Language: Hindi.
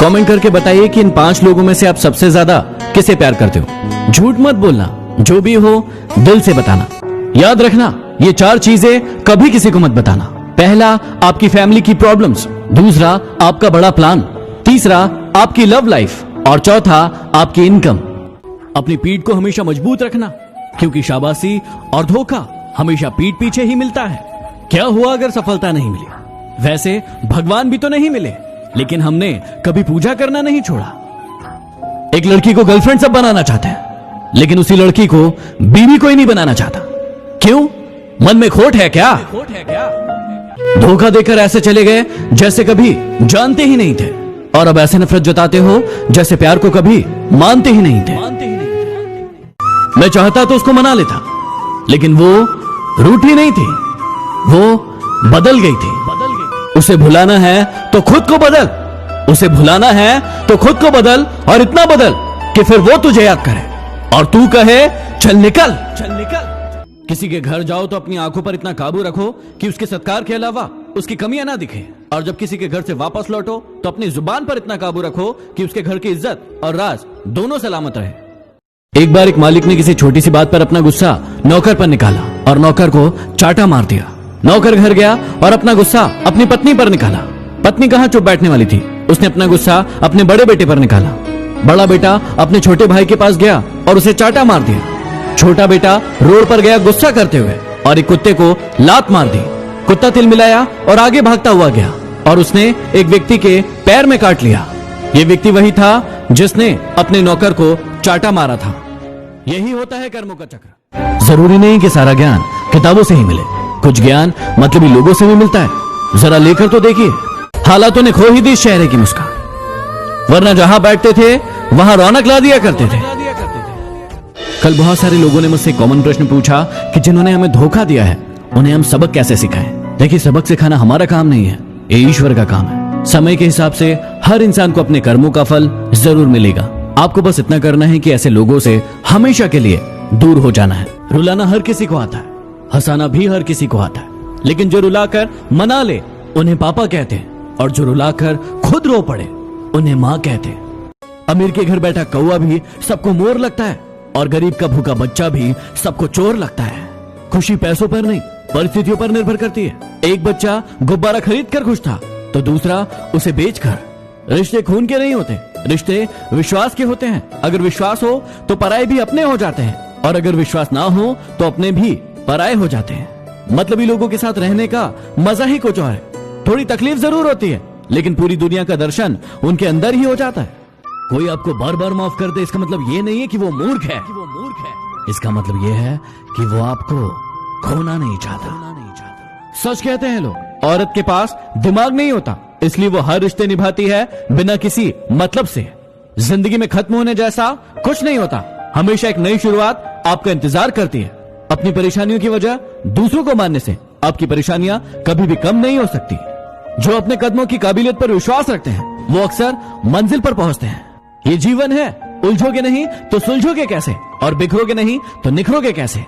कमेंट करके बताइए कि इन 5 लोगों में से आप सबसे ज्यादा किसे प्यार करते हो। झूठ मत बोलना, जो भी हो दिल से बताना। याद रखना, ये 4 चीजें कभी किसी को मत बताना। पहला, आपकी फैमिली की प्रॉब्लम्स। दूसरा, आपका बड़ा प्लान। तीसरा, आपकी लव लाइफ। और चौथा, आपकी इनकम। अपनी पीठ को हमेशा मजबूत रखना, क्योंकि शाबाशी और धोखा हमेशा पीठ पीछे ही मिलता है। क्या हुआ अगर सफलता नहीं मिली? वैसे भगवान भी तो नहीं मिले, लेकिन हमने कभी पूजा करना नहीं छोड़ा। एक लड़की को गर्लफ्रेंड सब बनाना चाहते हैं, लेकिन उसी लड़की को बीवी कोई नहीं बनाना चाहता। क्यों? मन में खोट है क्या? धोखा देकर ऐसे चले गए जैसे कभी जानते ही नहीं थे, और अब ऐसे नफरत जताते हो जैसे प्यार को कभी मानते ही नहीं थे। मैं चाहता तो उसको मना लेता, लेकिन वो रूठी नहीं थी, वो बदल गई थी। उसे भुलाना है तो खुद को बदल, उसे भुलाना है तो खुद को बदल, और इतना बदल कि फिर वो तुझे याद करे और तू कहे चल निकल, चल निकल। किसी के घर जाओ तो अपनी आंखों पर इतना काबू रखो कि उसके सत्कार के अलावा उसकी कमियां ना दिखे, और जब किसी के घर से वापस लौटो तो अपनी जुबान पर इतना काबू रखो कि उसके घर की इज्जत और राज दोनों सलामत रहे। एक बार एक मालिक ने किसी छोटी सी बात पर अपना गुस्सा नौकर पर निकाला और नौकर को चाटा मार दिया। नौकर घर गया और अपना गुस्सा अपनी पत्नी पर निकाला। पत्नी कहां चुप बैठने वाली थी, उसने अपना गुस्सा अपने बड़े बेटे पर निकाला। बड़ा बेटा अपने छोटे भाई के पास गया और उसे चाटा मार दिया। छोटा बेटा रोड पर गया गुस्सा करते हुए और एक कुत्ते को लात मार दी। कुत्ता तिल मिलाया और आगे भागता हुआ गया और उसने एक व्यक्ति के पैर में काट लिया। यह व्यक्ति वही था जिसने अपने नौकर को चाटा मारा था। यही होता है कर्मों का चक्र। जरूरी नहीं कि सारा ज्ञान किताबों से ही मिले, कुछ ज्ञान मतलबी लोगों से भी मिलता है। जरा लेकर तो देखिए। हालातों ने खो ही दी चेहरे की मुस्कान, वरना जहां बैठते थे वहां रौनक ला दिया करते थे। कल बहुत सारे लोगों ने मुझसे कॉमन प्रश्न पूछा कि जिन्होंने हमें धोखा दिया है उन्हें हम सबक कैसे सिखाएं। देखिए, सबक सिखाना हमारा काम नहीं है, ये ईश्वर का काम है। समय के हिसाब से हर इंसान को अपने कर्मों का फल जरूर मिलेगा। आपको बस इतना करना है कि ऐसे लोगों से हमेशा के लिए दूर हो जाना है। रुलाना हर किसी को आता है, हंसाना भी हर किसी को आता है, लेकिन जो रुलाकर मना ले उन्हें पापा कहते हैं, और जो रुलाकर खुद रो पड़े उन्हें माँ कहते हैं। अमीर के घर बैठा कौवा भी सबको मोर लगता है, और गरीब का भूखा बच्चा भी सबको चोर लगता है। खुशी पैसों पर नहीं, परिस्थितियों पर निर्भर करती है। एक बच्चा गुब्बारा खरीद कर खुश था, तो दूसरा उसे बेचकर। रिश्ते खून के नहीं होते, रिश्ते विश्वास के होते हैं। अगर विश्वास हो तो पराये भी अपने हो जाते हैं, और अगर विश्वास ना हो तो अपने भी पराये हो जाते हैं। मतलबी लोगों के साथ रहने का मजा ही कुछ और है। थोड़ी तकलीफ जरूर होती है, लेकिन पूरी दुनिया का दर्शन उनके अंदर ही हो जाता है। कोई आपको बार बार माफ कर दे, इसका मतलब ये नहीं है कि वो मूर्ख है। इसका मतलब ये है कि वो आपको खोना नहीं चाहता। सच कहते हैं लोग, औरत के पास दिमाग नहीं होता, इसलिए वो हर रिश्ते निभाती है बिना किसी मतलब से। जिंदगी में खत्म होने जैसा कुछ नहीं होता, हमेशा एक नई शुरुआत आपका इंतजार करती है। अपनी परेशानियों की वजह दूसरों को मानने से आपकी परेशानियां कभी भी कम नहीं हो सकती। जो अपने कदमों की काबिलियत पर विश्वास रखते हैं वो अक्सर मंजिल पर पहुंचते हैं। ये जीवन है, उलझोगे नहीं तो सुलझोगे कैसे, और बिखरोगे नहीं तो निखरोगे कैसे।